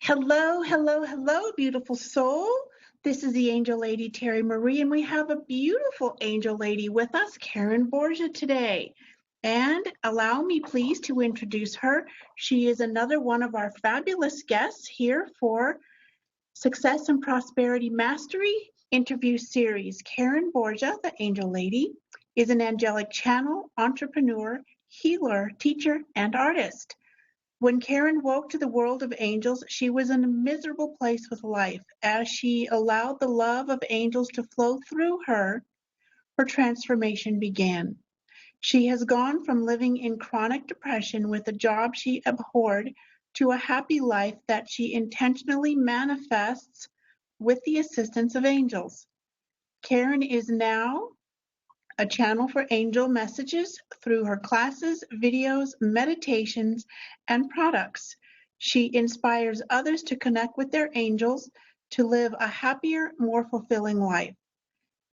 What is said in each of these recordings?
Hello, hello, hello, beautiful soul. This is the Angel Lady Terry Marie, and we have a beautiful angel lady with us, Karen Borgia, today. And allow me, please, to introduce her. She is another one of our fabulous guests here for Success and Prosperity Mastery interview series. Karen Borgia, the angel lady, is an angelic channel, entrepreneur, healer, teacher, and artist. When Karen woke to the world of angels, she was in a miserable place with life. As she allowed the love of angels to flow through her, her transformation began. She has gone from living in chronic depression with a job she abhorred to a happy life that she intentionally manifests with the assistance of angels. Karen is now a channel for angel messages through her classes, videos, meditations, and products. She inspires others to connect with their angels to live a happier, more fulfilling life.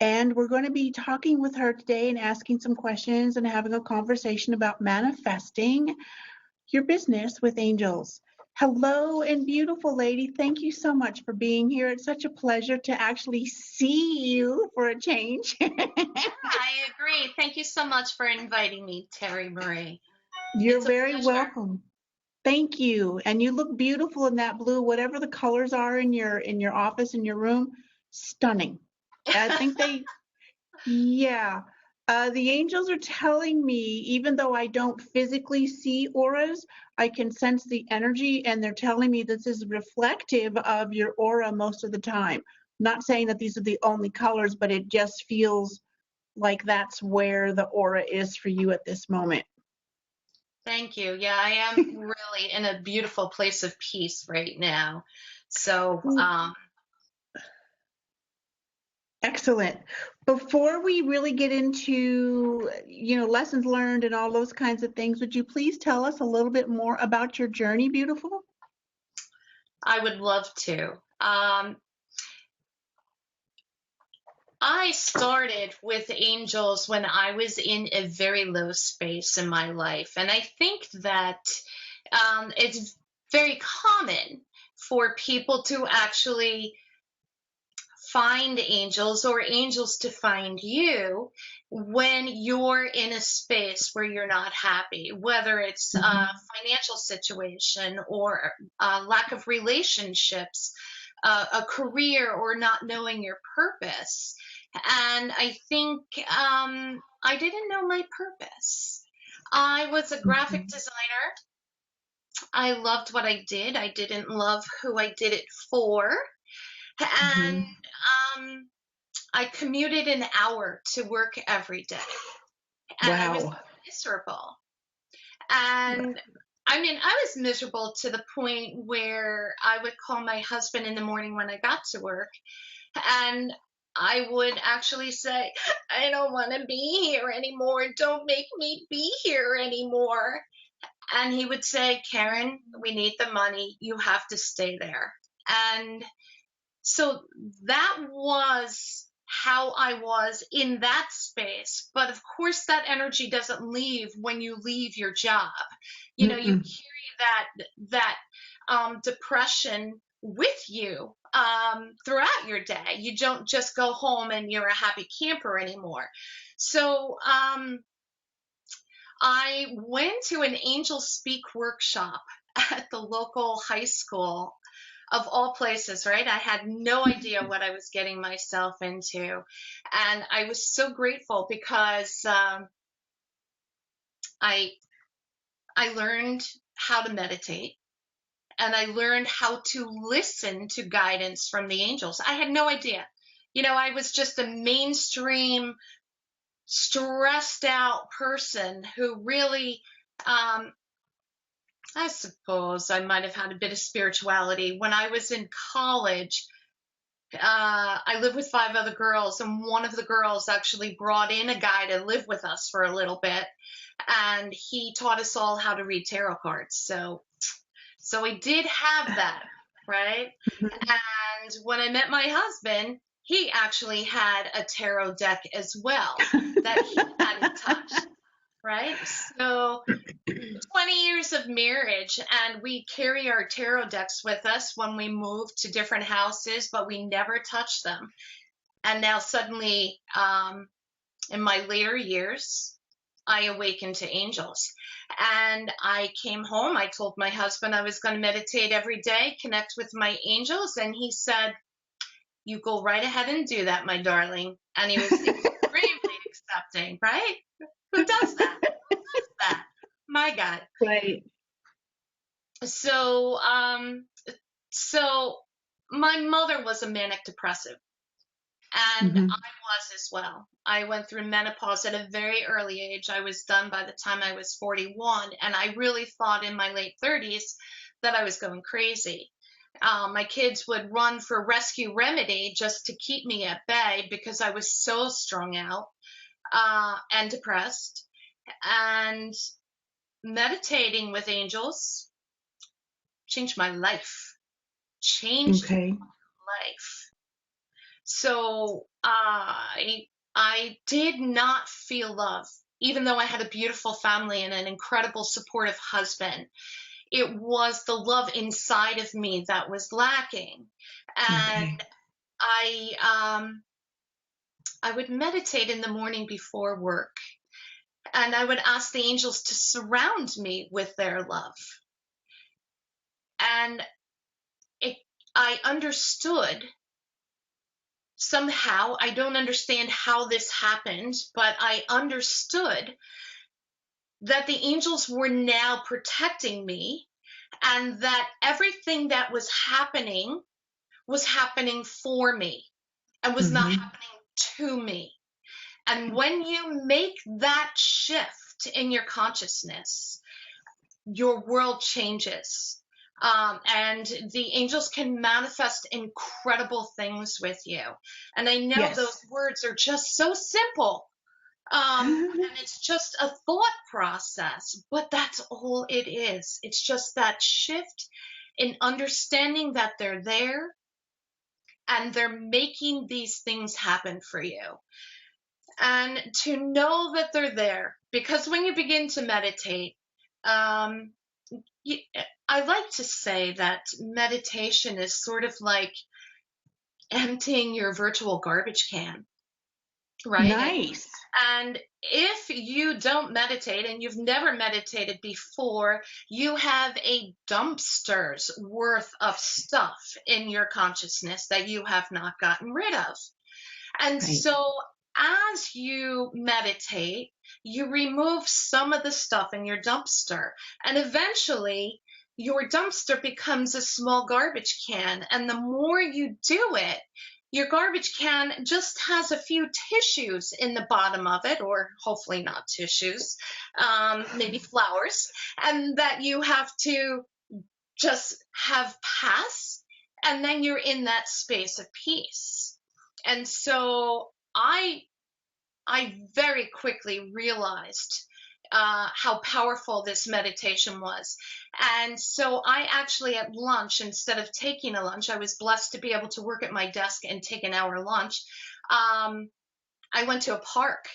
And we're going to be talking with her today and asking some questions and having a conversation about manifesting your business with angels. Hello and beautiful lady. Thank you so much for being here. It's such a pleasure to actually see you for a change. I agree. Thank you so much for inviting me, Terry Marie. You're It's a very pleasure. welcome. Thank you. And you look beautiful in that blue, whatever the colors are in your office, in your room, stunning. I think they, yeah. The angels are telling me, even though I don't physically see auras, I can sense the energy, and they're telling me this is reflective of your aura most of the time. Not saying that these are the only colors, but it just feels like that's where the aura is for you at this moment. Thank you. Yeah, I am really in a beautiful place of peace right now. So, Excellent. Before we really get into, lessons learned and all those kinds of things, would you please tell us a little bit more about your journey, beautiful? I would love to. I started with angels when I was in a very low space in my life. And I think that it's very common for people to actually find angels or angels to find you when you're in a space where you're not happy, whether it's a financial situation or a lack of relationships, a career, or not knowing your purpose. And I think I didn't know my purpose. I was a graphic designer. I loved what I did. I didn't love who I did it for. And I commuted an hour to work every day, and I was Wow. miserable. And I mean, I was miserable to the point where I would call my husband in the morning when I got to work, and I would actually say, I don't want to be here anymore. Don't make me be here anymore. And he would say, Karen, we need the money. You have to stay there. And so that was how I was in that space. But of course, that energy doesn't leave when you leave your job. You know, you carry that depression with you throughout your day. You don't just go home and you're a happy camper anymore. So I went to an Angel Speak workshop at the local high school, of all places, right? I had no idea what I was getting myself into. And I was so grateful because I learned how to meditate, and I learned how to listen to guidance from the angels. I had no idea. You know, I was just a mainstream, stressed out person who really, I suppose I might have had a bit of spirituality. When I was in college, I lived with 5 other girls, and one of the girls actually brought in a guy to live with us for a little bit, and he taught us all how to read tarot cards. So I did have that, right? And when I met my husband, he actually had a tarot deck as well that he hadn't touched. right? So 20 years of marriage, and we carry our tarot decks with us when we move to different houses, but we never touch them. And now suddenly, in my later years, I awakened to angels. And I came home. I told my husband I was going to meditate every day, connect with my angels. And he said, "You go right ahead and do that, my darling." And he was extremely accepting, right? Who does that? Who does that? My God. Right. So, so my mother was a manic depressive, and I Hmm. was as well. I went through menopause at a very early age. I was done by the time I was 41, and I really thought in my late 30s that I was going crazy. My kids would run for rescue remedy just to keep me at bay because I was so strung out and depressed. And meditating with angels changed my life. Changed Okay. life. So I did not feel love, even though I had a beautiful family and an incredible supportive husband. It was the love inside of me that was lacking. And Okay. I I would meditate in the morning before work, and I would ask the angels to surround me with their love. And it, I understood somehow, I don't understand how this happened, but I understood that the angels were now protecting me, and that everything that was happening for me and was not Hmm. happening to me. And when you make that shift in your consciousness, your world changes. And the angels can manifest incredible things with you. And I know those Yes. words are just so simple. And it's just a thought process, but that's all it is. It's just that shift in understanding that they're there and they're making these things happen for you. And to know that they're there, because when you begin to meditate, um, I like to say that meditation is sort of like emptying your virtual garbage can, right? Nice. And if you don't meditate and you've never meditated before, you have a dumpster's worth of stuff in your consciousness that you have not gotten rid of. And Right. so as you meditate, you remove some of the stuff in your dumpster, and eventually your dumpster becomes a small garbage can. And the more you do it, your garbage can just has a few tissues in the bottom of it, or hopefully not tissues, maybe flowers, and that you have to just have pass, and then you're in that space of peace. And so I very quickly realized how powerful this meditation was. And so I actually at lunch, instead of taking a lunch, I was blessed to be able to work at my desk and take an hour lunch. I went to a park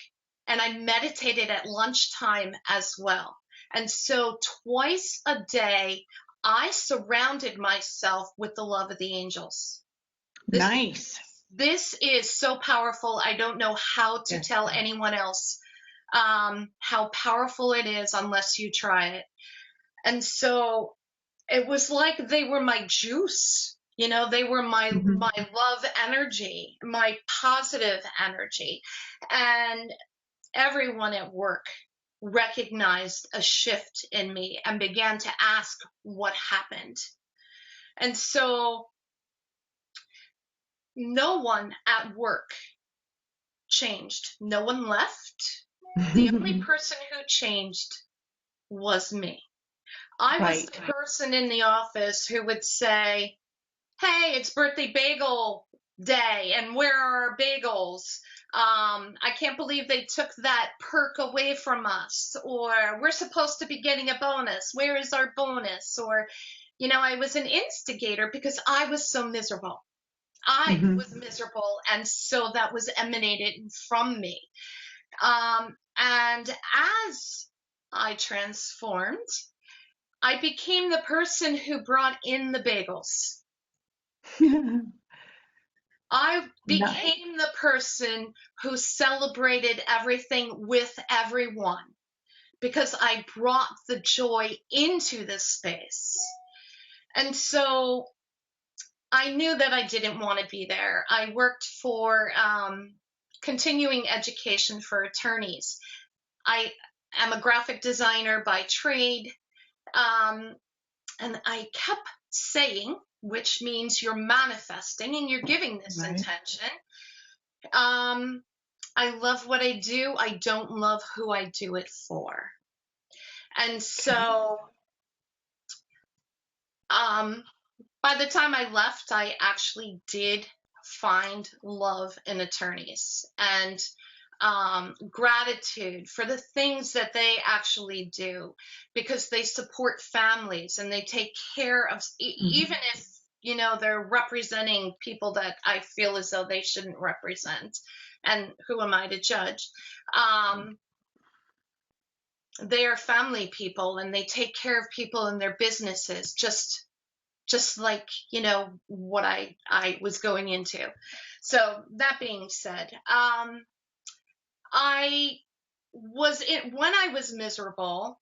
and I meditated at lunchtime as well. And so twice a day, I surrounded myself with the love of the angels. This Nice. this is so powerful. I don't know how to Yes. tell anyone else how powerful it is unless you try it. And so it was like they were my juice. You know, they were Hmm. my love energy, my positive energy. And everyone at work recognized a shift in me and began to ask what happened. And so no one at work changed. No one left. The only person who changed was me. I was Right. the person in the office who would say, "Hey, it's birthday bagel day, and where are our bagels? I can't believe they took that perk away from us," or "We're supposed to be getting a bonus. Where is our bonus?" Or, I was an instigator because I was so miserable. I Hmm. was miserable, and so that was emanated from me. And as I transformed, I became the person who brought in the bagels. I Nice. became the person who celebrated everything with everyone because I brought the joy into this space. And so I knew that I didn't want to be there. I worked for continuing education for attorneys. I am a graphic designer by trade. And I kept saying, which means you're manifesting and you're giving this Right. intention. I love what I do. I don't love who I do it for. And so, by the time I left, I actually did find love in attorneys and gratitude for the things that they actually do, because they support families and they take care of, even if, you know, they're representing people that I feel as though they shouldn't represent. And who am I to judge? They are family people and they take care of people in their businesses, just like, you know, what I was going into. So that being said, when I was miserable,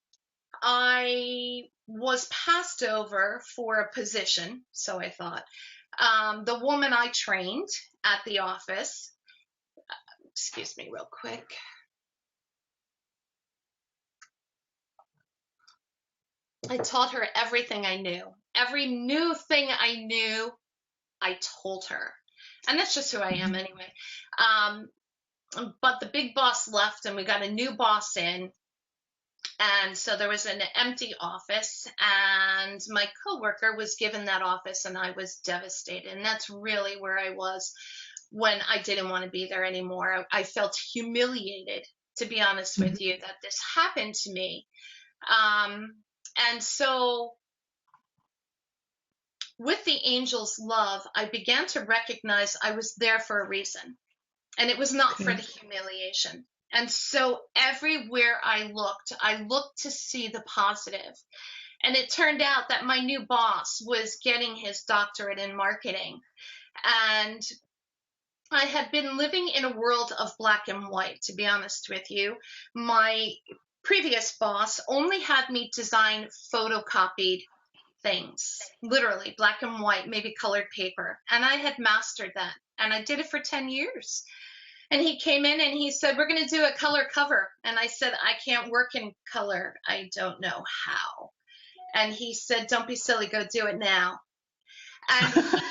I was passed over for a position, so I thought. The woman I trained at the office, excuse me real quick. I taught her everything I knew. Every new thing I knew, I told her. And that's just who I am anyway. But the big boss left and we got a new boss in. And so there was an empty office and my coworker was given that office and I was devastated. And that's really where I was when I didn't want to be there anymore. I felt humiliated, to be honest with you, that this happened to me. And so with the angel's love, I began to recognize I was there for a reason. And it was not for the humiliation. And so everywhere I looked to see the positive. And it turned out that my new boss was getting his doctorate in marketing. And I had been living in a world of black and white, to be honest with you. My previous boss only had me design photocopied things, literally black and white, maybe colored paper. And I had mastered that. And I did it for 10 years. And he came in and he said, we're going to do a color cover. And I said, I can't work in color. I don't know how. And he said, don't be silly. Go do it now. And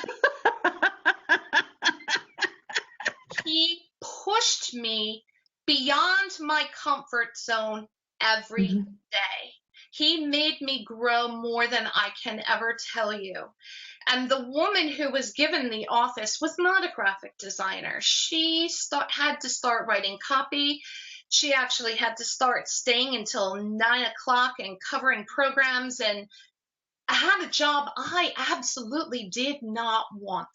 he pushed me beyond my comfort zone every day. He made me grow more than I can ever tell you. And the woman who was given the office was not a graphic designer. She had to start writing copy. She actually had to start staying until 9 o'clock and covering programs. And I had a job I absolutely did not want.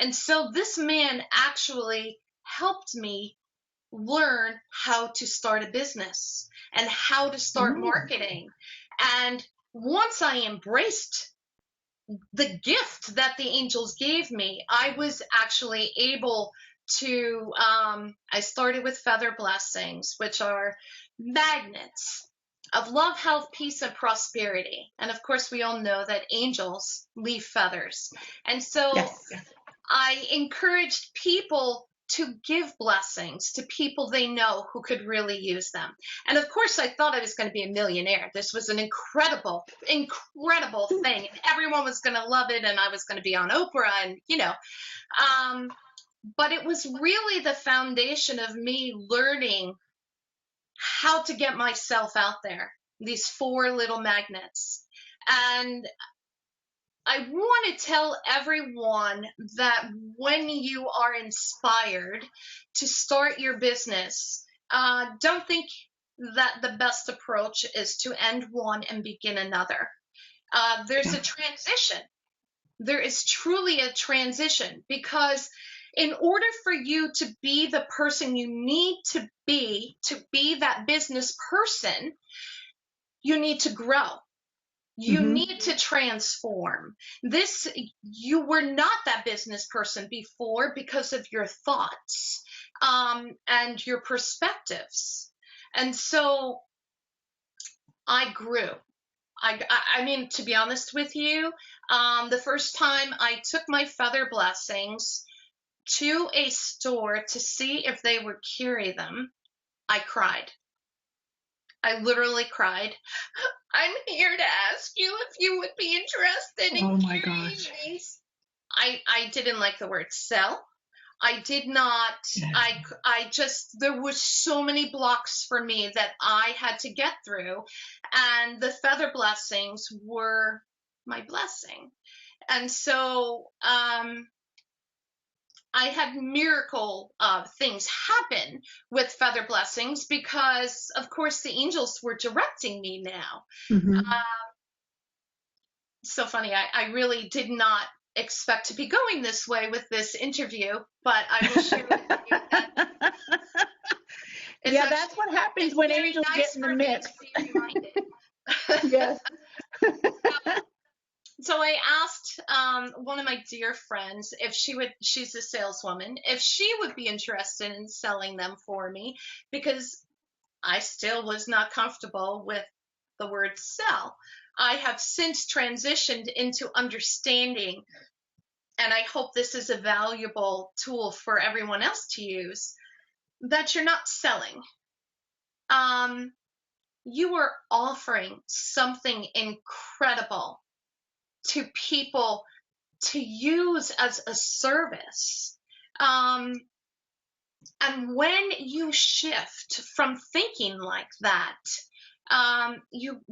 And so this man actually helped me learn how to start a business and how to start marketing. And once I embraced the gift that the angels gave me, I was actually able to, I started with feather blessings, which are magnets of love, health, peace, and prosperity. And of course, we all know that angels leave feathers. And so I encouraged people to give blessings to people they know who could really use them. And of course, I thought I was going to be a millionaire. This was an incredible, incredible thing. Everyone was going to love it, and I was going to be on Oprah, and, you know. But it was really the foundation of me learning how to get myself out there, these 4 little magnets. And I want to tell everyone that when you are inspired to start your business, don't think that the best approach is to end one and begin another. There's a transition. There is truly a transition, because in order for you to be the person you need to be that business person, you need to grow. You need to transform. You were not that business person before because of your thoughts and your perspectives. And so I grew. I mean, to be honest with you, the first time I took my feather blessings to a store to see if they would carry them, I cried. I literally cried. I'm here to ask you if you would be interested in carrying these. I didn't like the word sell. I did not, there was so many blocks for me that I had to get through, and the feather blessings were my blessing. And so, I had miracle things happen with feather blessings because, of course, the angels were directing me now. So funny. I really did not expect to be going this way with this interview, but I will share with you that that's what happens when angels get in the mix. Yes. So I asked one of my dear friends if she's a saleswoman, if she would be interested in selling them for me, because I still was not comfortable with the word sell. I have since transitioned into understanding, and I hope this is a valuable tool for everyone else to use, that you're not selling. You are offering something incredible to people to use as a service. And when you shift from thinking like that, you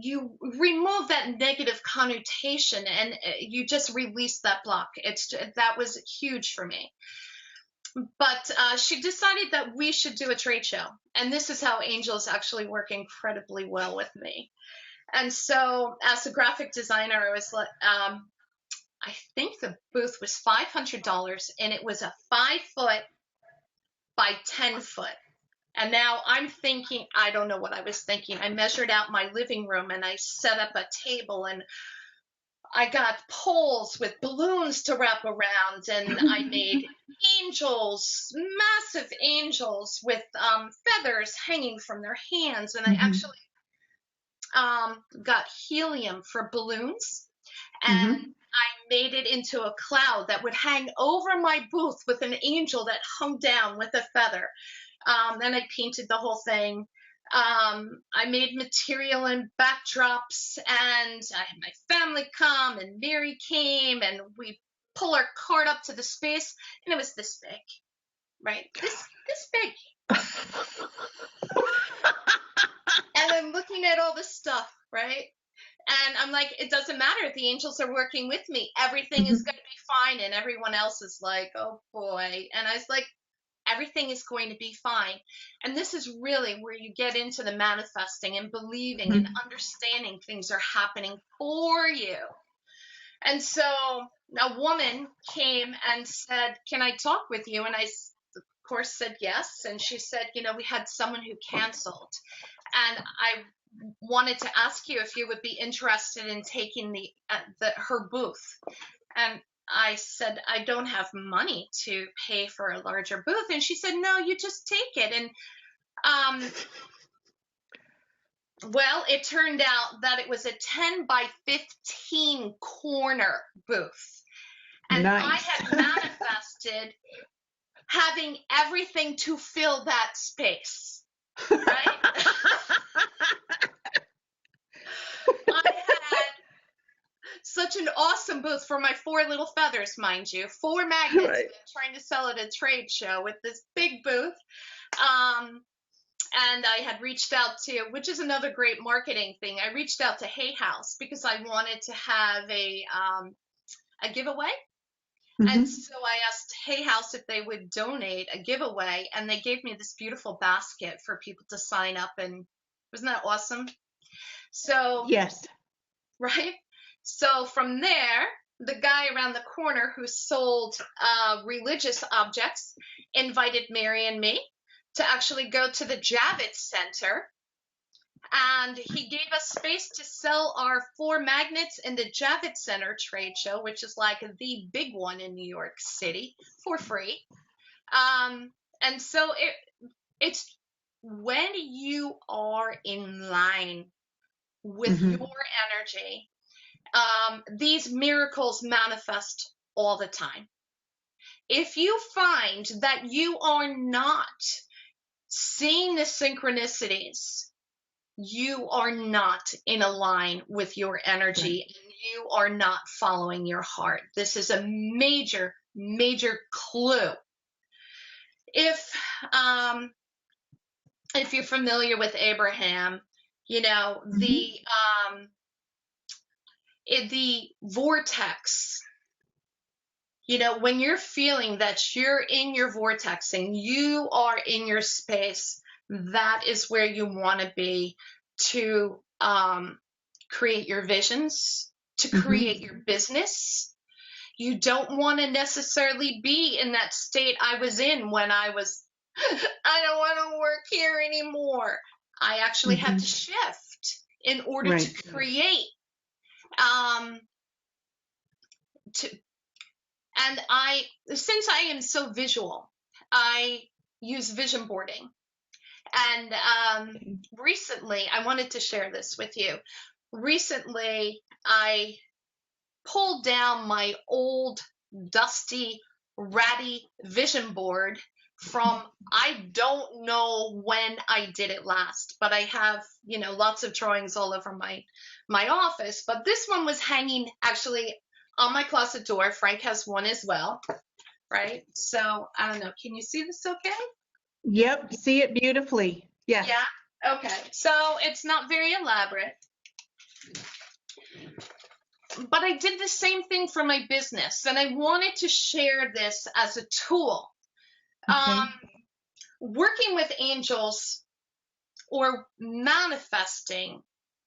remove that negative connotation and you just release that block. That was huge for me. But she decided that we should do a trade show. And this is how angels actually work incredibly well with me. And so as a graphic designer, I was like, I think the booth was $500 and it was a 5-foot by 10-foot. And now I'm thinking, I don't know what I was thinking. I measured out my living room and I set up a table and I got poles with balloons to wrap around, and I made angels, massive angels with feathers hanging from their hands. And I actually got helium for balloons, and I made it into a cloud that would hang over my booth with an angel that hung down with a feather. Then I painted the whole thing. I made material and backdrops, and I had my family come, and Mary came, and we pull our cart up to the space, and it was this big, right? This big. And I'm looking at all this stuff, right? And I'm like, it doesn't matter. The angels are working with me. Everything is going to be fine. And everyone else is like, oh boy. And I was like, everything is going to be fine. And this is really where you get into the manifesting and believing and understanding things are happening for you. And so a woman came and said, can I talk with you? And I, of course, said yes. And she said, we had someone who canceled. And I wanted to ask you if you would be interested in taking her booth. And I said, I don't have money to pay for a larger booth. And she said, no, you just take it. And well, it turned out that it was a 10 by 15 corner booth. And nice. I had manifested having everything to fill that space, right? I had such an awesome booth for my 4 little feathers, mind you, 4 magnets, right. Trying to sell at a trade show with this big booth. And I had reached out to, which is another great marketing thing, I reached out to Hay House because I wanted to have a giveaway. And so I asked Hay House if they would donate a giveaway, and they gave me this beautiful basket for people to sign up. And wasn't that awesome? So, yes. Right? So from there, the guy around the corner who sold religious objects invited Mary and me to actually go to the Javits Center. And he gave us space to sell our 4 magnets in the Javits Center trade show, which is like the big one in New York City, for free. And so it's when you are in line with your energy, these miracles manifest all the time. If you find that you are not seeing the synchronicities, you are not in a line with your energy, and you are not following your heart. This is a major, major clue. If you're familiar with Abraham, you know, the vortex, you know, when you're feeling that you're in your vortex and you are in your space, that is where you want to be to create your visions, to create your business. You don't want to necessarily be in that state I was in when I was, I don't want to work here anymore. I actually had to shift in order to create. And since I am so visual, I use vision boarding. And recently, I wanted to share this with you. Recently, I pulled down my old, dusty, ratty vision board from, I don't know when I did it last, but I have, you know, lots of drawings all over my office. But this one was hanging actually on my closet door. Frank has one as well, right? So I don't know. Can you see this okay? Yep, see it beautifully. Yes. Yeah. Okay. So it's not very elaborate. But I did the same thing for my business, and I wanted to share this as a tool. Working with angels or manifesting,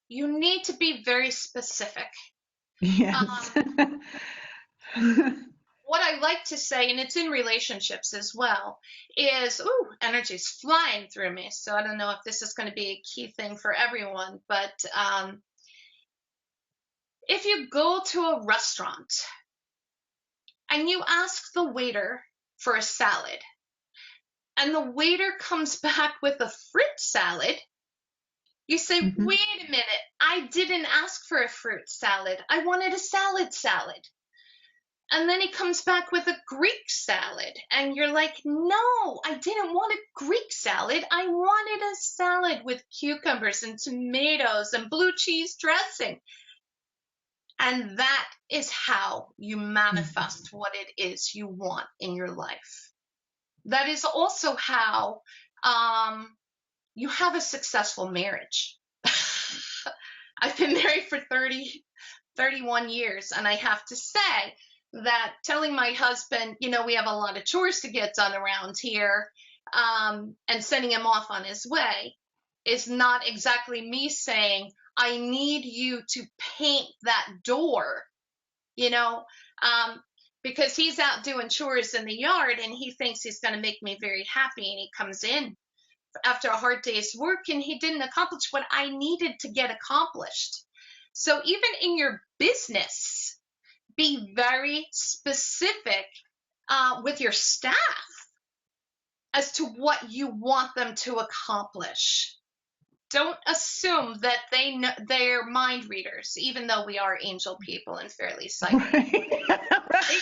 you need to be very specific. Yes. What I like to say, and it's in relationships as well, is, energy's flying through me. So I don't know if this is going to be a key thing for everyone, but if you go to a restaurant and you ask the waiter for a salad, and the waiter comes back with a fruit salad, you say, wait a minute, I didn't ask for a fruit salad. I wanted a salad. And then he comes back with a Greek salad. And you're like, no, I didn't want a Greek salad. I wanted a salad with cucumbers and tomatoes and blue cheese dressing. And that is how you manifest what it is you want in your life. That is also how you have a successful marriage. I've been married for 31 years, and I have to say that telling my husband, you know, we have a lot of chores to get done around here, and sending him off on his way is not exactly me saying, I need you to paint that door, you know, because he's out doing chores in the yard and he thinks he's going to make me very happy, and he comes in after a hard day's work and he didn't accomplish what I needed to get accomplished. So even in your business, be very specific with your staff as to what you want them to accomplish. Don't assume that they're mind readers, even though we are angel people and fairly psychic. Right.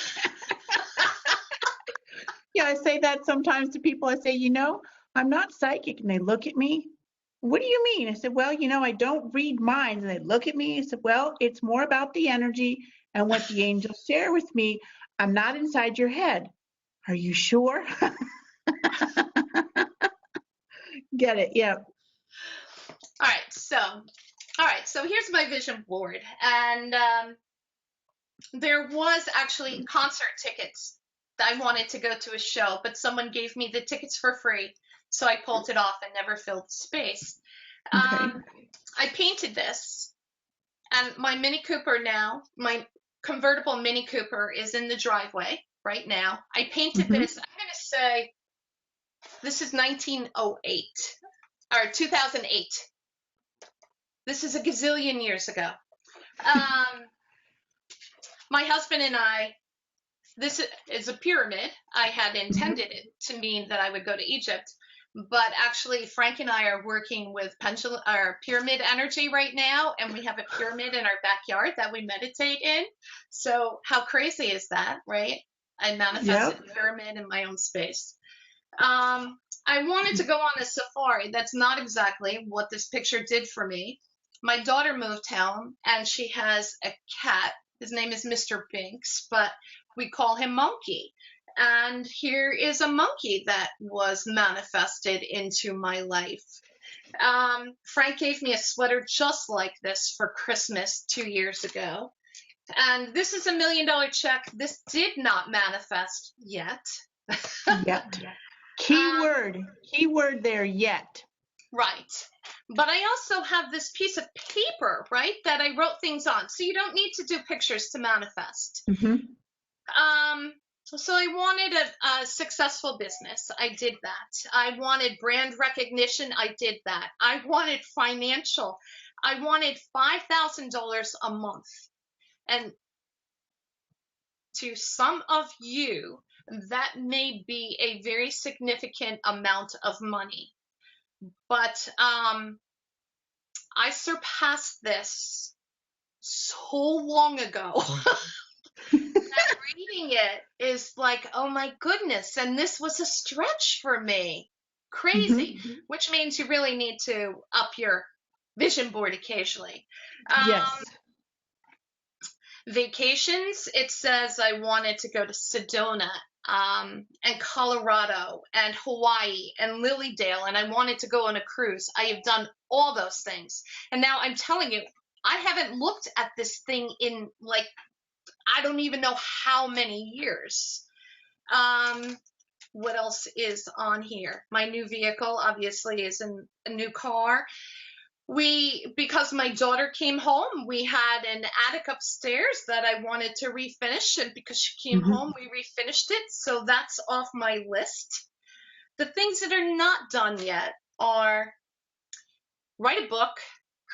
Yeah, I say that sometimes to people. I say, you know, I'm not psychic. And they look at me. What do you mean? I said, well, you know, I don't read minds. And they look at me. I said, well, it's more about the energy and what the angels share with me. I'm not inside your head. Are you sure? Get it? Yeah. All right. So here's my vision board. And there was actually concert tickets that I wanted to go to a show, but someone gave me the tickets for free. So I pulled it off and never filled the space. I painted this, and my Mini Cooper now, my convertible Mini Cooper is in the driveway right now. I painted Hmm. this, I'm going to say this is 1908 or 2008. This is a gazillion years ago. My husband and I, this is a pyramid. I had intended it to mean that I would go to Egypt, but actually Frank and I are working with pyramid energy right now, and we have a pyramid in our backyard that we meditate in. So how crazy is that, right? I manifested Yep. a pyramid in my own space. I wanted to go on a safari. That's not exactly what this picture did for me. My daughter moved home, and she has a cat. His name is Mr. Binks, but we call him Monkey. And here is a monkey that was manifested into my life. Frank gave me a sweater just like this for Christmas 2 years ago. And this is $1 million check. This did not manifest yet. Yet. Keyword there, yet. Right. But I also have this piece of paper, right, that I wrote things on. So you don't need to do pictures to manifest. Hmm. So I wanted a successful business. I did that. I wanted brand recognition. I did that. I wanted financial. I wanted $5,000 a month. And to some of you, that may be a very significant amount of money. But I surpassed this so long ago that reading it is like, oh my goodness. And this was a stretch for me. Crazy, which means you really need to up your vision board occasionally. Yes. Vacations, it says I wanted to go to Sedona and Colorado and Hawaii and Lilydale, and I wanted to go on a cruise. I have done all those things. And now I'm telling you, I haven't looked at this thing in like, I don't even know how many years. What else is on here? My new vehicle, obviously, is a new car. Because my daughter came home, we had an attic upstairs that I wanted to refinish, and because she came home, we refinished it. So that's off my list. The things that are not done yet are write a book,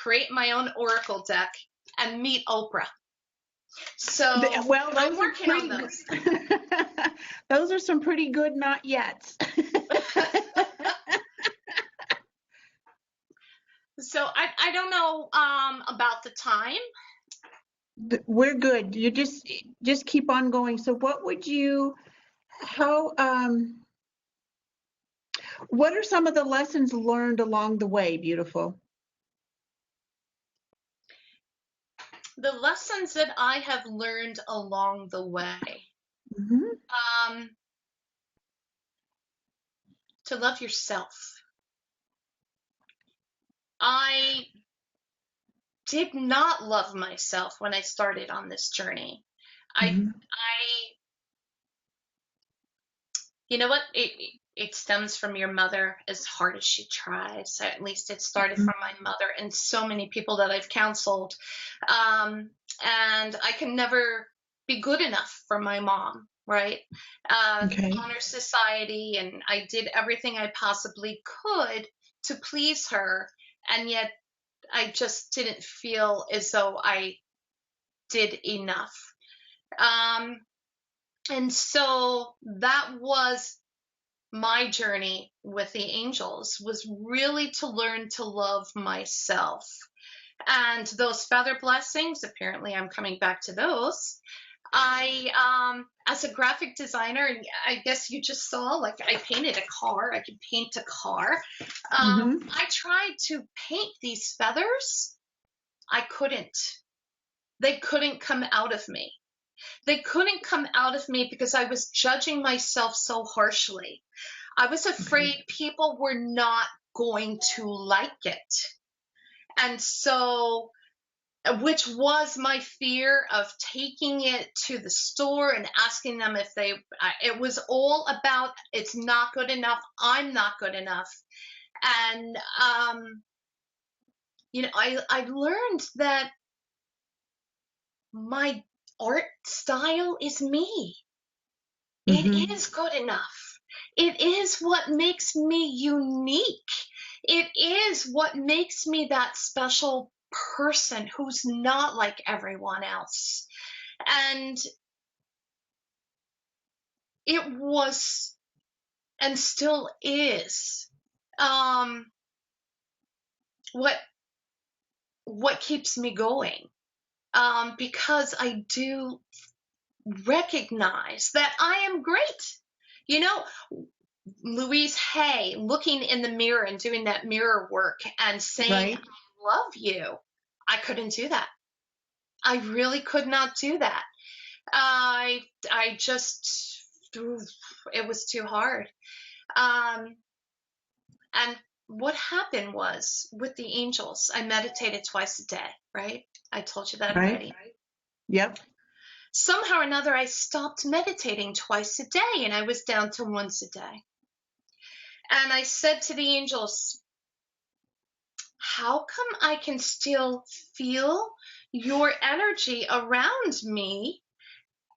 create my own Oracle deck, and meet Oprah. So Well, I'm working on those. Those are some pretty good not yets. So I don't know about the time. We're good. You just keep on going. So what would you, how, what are some of the lessons learned along the way, beautiful? The lessons that I have learned along the way. To love yourself. I did not love myself when I started on this journey. You know what? It stems from your mother, as hard as she tries. At least it started from my mother and so many people that I've counseled. And I can never be good enough for my mom, right? Honor society, and I did everything I possibly could to please her. And yet I just didn't feel as though I did enough. And so that was my journey with the angels, was really to learn to love myself. And those feather blessings, apparently I'm coming back to those. As a graphic designer, and I guess you just saw, like, I painted a car. I could paint a car. I tried to paint these feathers. I couldn't. They couldn't come out of me. They couldn't come out of me because I was judging myself so harshly. I was afraid people were not going to like it. And so, which was my fear of taking it to the store and asking them if it was all about, it's not good enough, I'm not good enough. And, I learned that my art style is me. It Mm-hmm. is good enough. It is what makes me unique. It is what makes me that special person who's not like everyone else. And it was and still is um, what keeps me going. Because I do recognize that I am great. You know, Louise Hay looking in the mirror and doing that mirror work and saying, Right. I love you. I couldn't do that. I really could not do that. I just, it was too hard. Um, and what happened was with the angels, I meditated twice a day, right? I told you that Right. already. Yep. Somehow or another, I stopped meditating twice a day and I was down to once a day. And I said to the angels, how come I can still feel your energy around me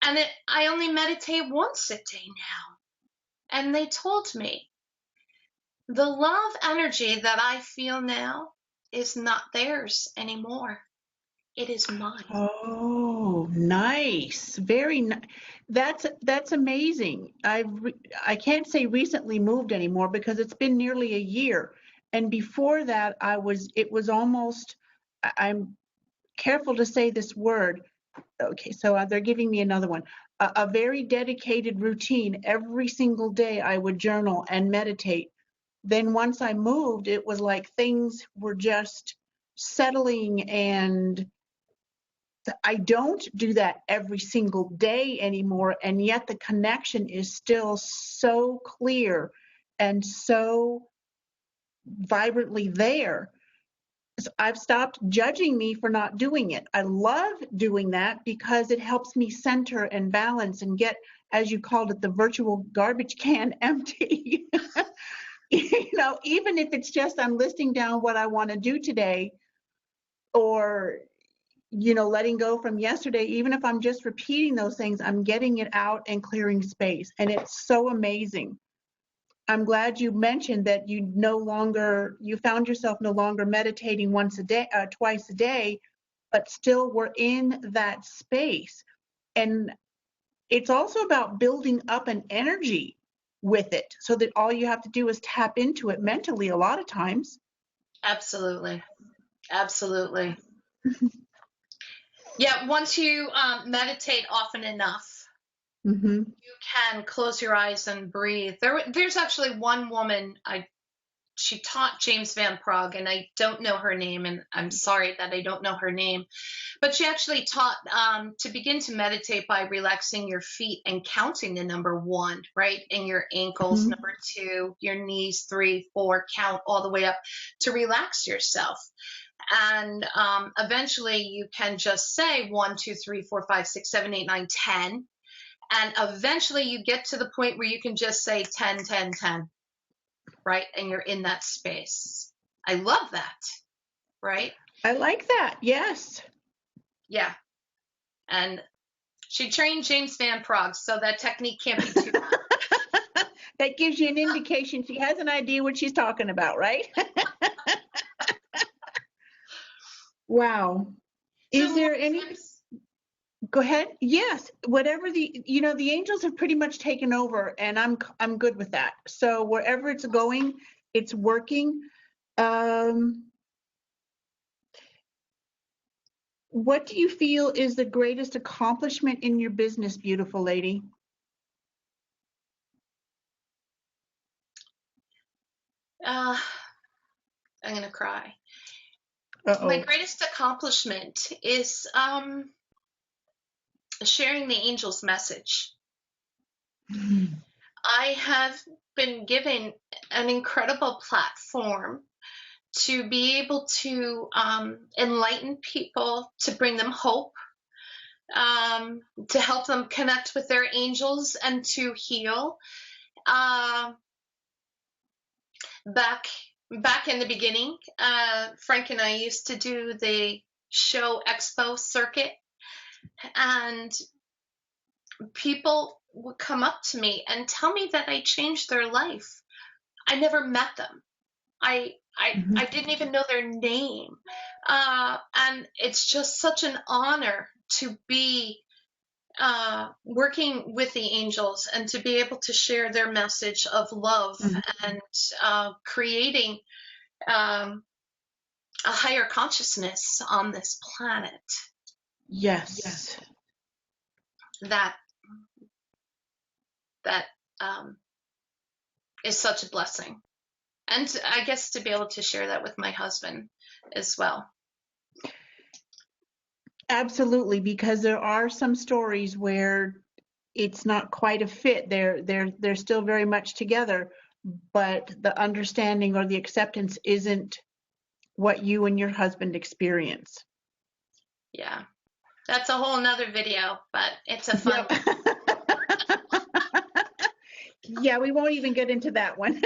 and I only meditate once a day now? And they told me, the love energy that I feel now is not theirs anymore. It is mine. Oh, nice. Very nice. That's amazing. I can't say recently moved anymore because it's been nearly a year. And before that, it was almost, I'm careful to say this word. Okay, so they're giving me another one. A very dedicated routine. Every single day I would journal and meditate. Then once I moved, it was like things were just settling, and I don't do that every single day anymore, and yet the connection is still so clear and so vibrantly there. So I've stopped judging me for not doing it. I love doing that because it helps me center and balance and get, as you called it, the virtual garbage can empty. Even if it's just I'm listing down what I want to do today, or letting go from yesterday, even if I'm just repeating those things, I'm getting it out and clearing space. And it's so amazing. I'm glad you mentioned that you found yourself no longer meditating twice a day, but still were in that space. And it's also about building up an energy with it so that all you have to do is tap into it mentally a lot of times. Absolutely. Absolutely. Yeah, once you meditate often enough, Mm-hmm. you can close your eyes and breathe. There's actually one woman, she taught James Van Praagh, and I don't know her name, and I'm sorry that I don't know her name, but she actually taught to begin to meditate by relaxing your feet and counting the number 1, right? And your ankles, Mm-hmm. number 2, your knees, 3, 4, count all the way up to relax yourself. And eventually you can just say 1, 2, 3, 4, 5, 6, 7, 8, 9, 10. And eventually you get to the point where you can just say 10, 10, 10, right? And you're in that space. I love that, right? I like that. Yes. Yeah. And she trained James Van Praagh, so that technique can't be too bad. That gives you an indication she has an idea what she's talking about, right? Wow. So Is more there any, tips. go ahead. Yes, whatever the angels have pretty much taken over, and I'm good with that. So wherever it's going, it's working. Um, what do you feel is the greatest accomplishment in your business, beautiful lady? Uh, I'm going to cry. My Uh-oh. greatest accomplishment is sharing the angel's message. I have been given an incredible platform to be able to enlighten people, to bring them hope, to help them connect with their angels and to heal. Uh, back in the beginning, Frank and I used to do the show expo circuit, And people would come up to me and tell me that I changed their life. I never met them. I didn't even know their name. And it's just such an honor to be working with the angels and to be able to share their message of love and creating a higher consciousness on this planet. Yes. That is such a blessing. And I guess to be able to share that with my husband as well. Absolutely, because there are some stories where it's not quite a fit. They're still very much together, but the understanding or the acceptance isn't what you and your husband experience. Yeah. That's a whole nother video, but it's a fun one. Yeah, we won't even get into that one.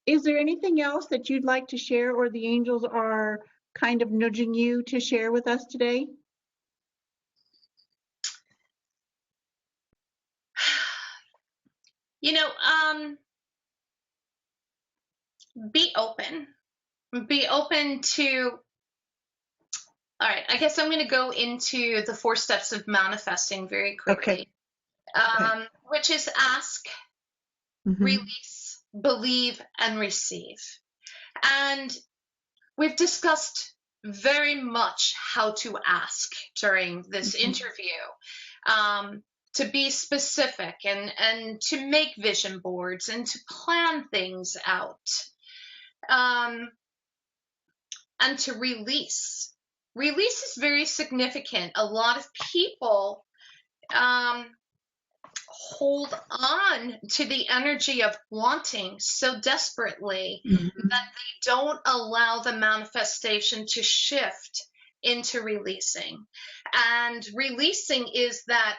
Is there anything else that you'd like to share, or the angels are kind of nudging you to share with us today? You know, be open. Be open to, all right, I guess I'm going to go into the 4 steps of manifesting very quickly. Okay. Which is ask, release, believe, and receive. And we've discussed very much how to ask during this interview, to be specific and to make vision boards and to plan things out, and to release. Release is very significant. A lot of people hold on to the energy of wanting so desperately that they don't allow the manifestation to shift into releasing. And releasing is that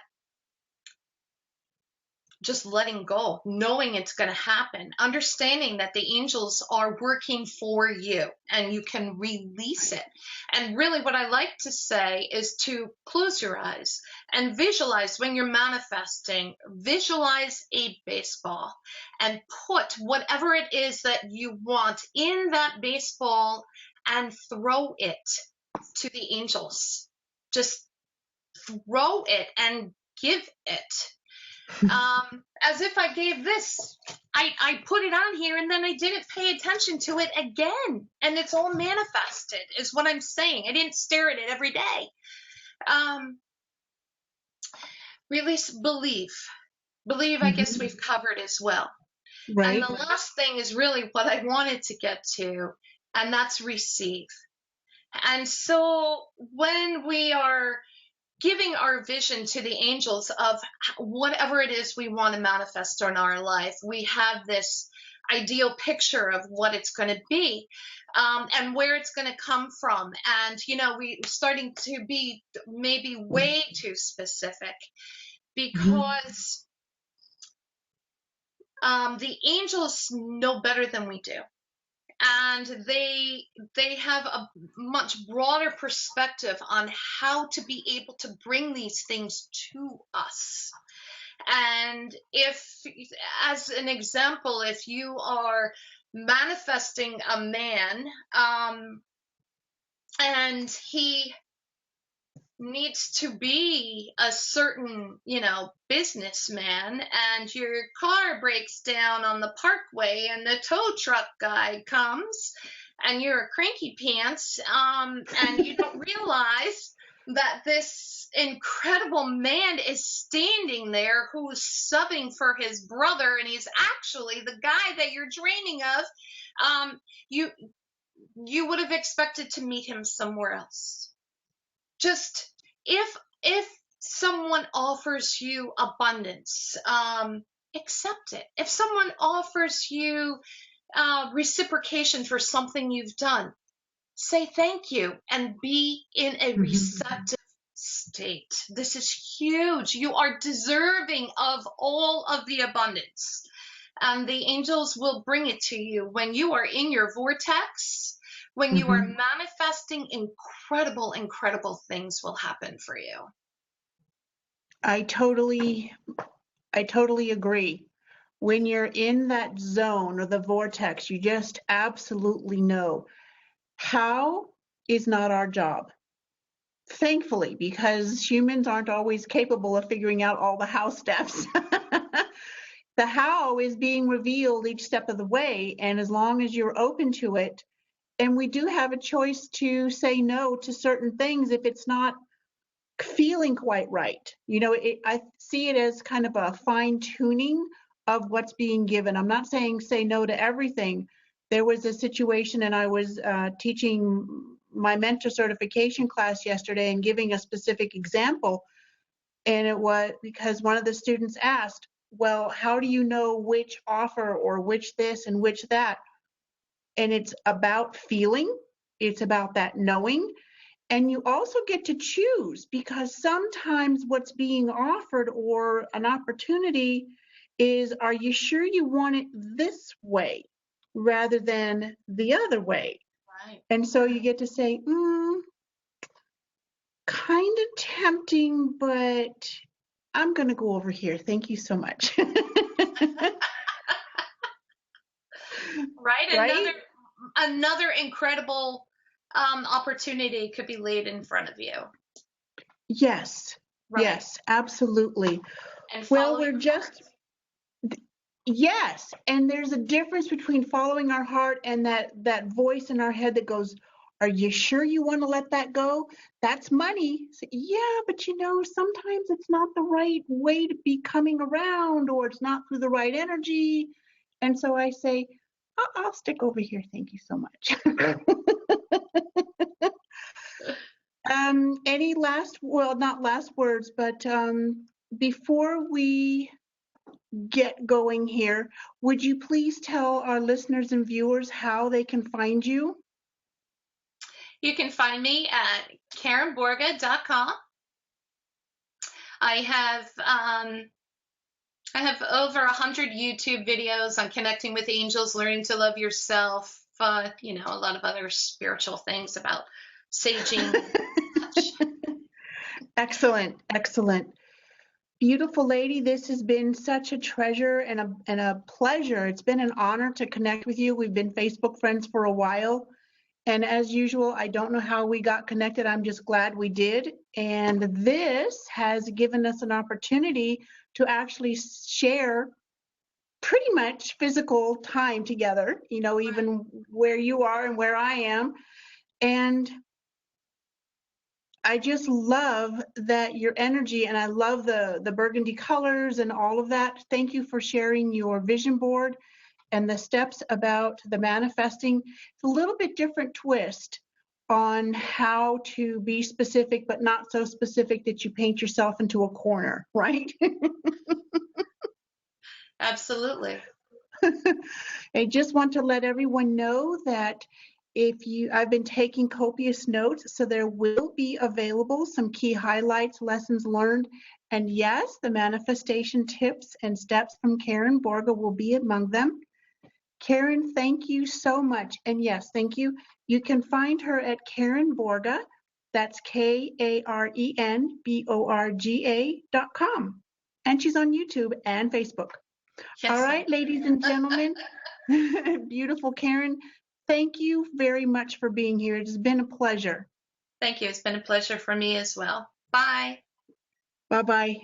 just letting go, knowing it's going to happen, understanding that the angels are working for you and you can release it. And really what I like to say is to close your eyes and visualize when you're manifesting, visualize a baseball and put whatever it is that you want in that baseball and throw it to the angels. Just throw it and give it. As if I gave this, I put it on here and then I didn't pay attention to it again, and it's all manifested is what I'm saying. I didn't stare at it every day. Release, believe, I guess we've covered as well. Right. And the last thing is really what I wanted to get to, and that's receive. And so when we are giving our vision to the angels of whatever it is we want to manifest in our life, we have this ideal picture of what it's going to be, and where it's going to come from. And, you know, we're starting to be maybe way too specific because the angels know better than we do. And they have a much broader perspective on how to be able to bring these things to us. And if, as an example, if you are manifesting a man, and he needs to be a certain, you know, businessman, and your car breaks down on the parkway and the tow truck guy comes and you're a cranky pants, and you don't realize that this incredible man is standing there who's subbing for his brother, and he's actually the guy that you're dreaming of, you would have expected to meet him somewhere else. Just if someone offers you abundance, accept it. If someone offers you reciprocation for something you've done, say thank you and be in a receptive state. This is huge. You are deserving of all of the abundance, and the angels will bring it to you when you are in your vortex, When you are Hmm. manifesting, incredible things will happen for you. I totally agree. When you're in that zone or the vortex, you just absolutely know. How is not our job, thankfully, because humans aren't always capable of figuring out all the how steps. The how is being revealed each step of the way, and as long as you're open to it, and we do have a choice to say no to certain things if it's not feeling quite right. I see it as kind of a fine tuning of what's being given. I'm not saying say no to everything. There was a situation, and I was teaching my mentor certification class yesterday and giving a specific example. And it was because one of the students asked, well, how do you know which offer or which this and which that? And it's about feeling, it's about that knowing. And you also get to choose, because sometimes what's being offered or an opportunity is, are you sure you want it this way rather than the other way? Right. And so you get to say, kind of tempting, but I'm going to go over here. Thank you so much. Right. Right? Another incredible opportunity could be laid in front of you. Yes. Right. Yes, absolutely. And Well, follow we're your just, heart. yes. And there's a difference between following our heart and that voice in our head that goes, are you sure you want to let that go? That's money. So, yeah, but sometimes it's not the right way to be coming around, or it's not through the right energy. And so I say, I'll stick over here. Thank you so much. Any last, well, not last words, but before we get going here, would you please tell our listeners and viewers how they can find you? You can find me at KarenBorga.com. I have over 100 YouTube videos on connecting with angels, learning to love yourself, a lot of other spiritual things about saging. Excellent, excellent. Beautiful lady, this has been such a treasure and a pleasure. It's been an honor to connect with you. We've been Facebook friends for a while. And as usual, I don't know how we got connected. I'm just glad we did. And this has given us an opportunity to actually share pretty much physical time together, even where you are and where I am. And I just love that your energy, and I love the burgundy colors and all of that. Thank you for sharing your vision board and the steps about the manifesting. It's a little bit different twist on how to be specific, but not so specific that you paint yourself into a corner, right? Absolutely. I just want to let everyone know that I've been taking copious notes, so there will be available some key highlights, lessons learned, and yes, the manifestation tips and steps from Karen Borga will be among them. Karen, thank you so much. And yes, thank you. You can find her at Karen Borga. That's KarenBorga.com. And she's on YouTube and Facebook. Yes, All right, ladies and gentlemen, beautiful Karen, thank you very much for being here. It's been a pleasure. Thank you. It's been a pleasure for me as well. Bye. Bye-bye.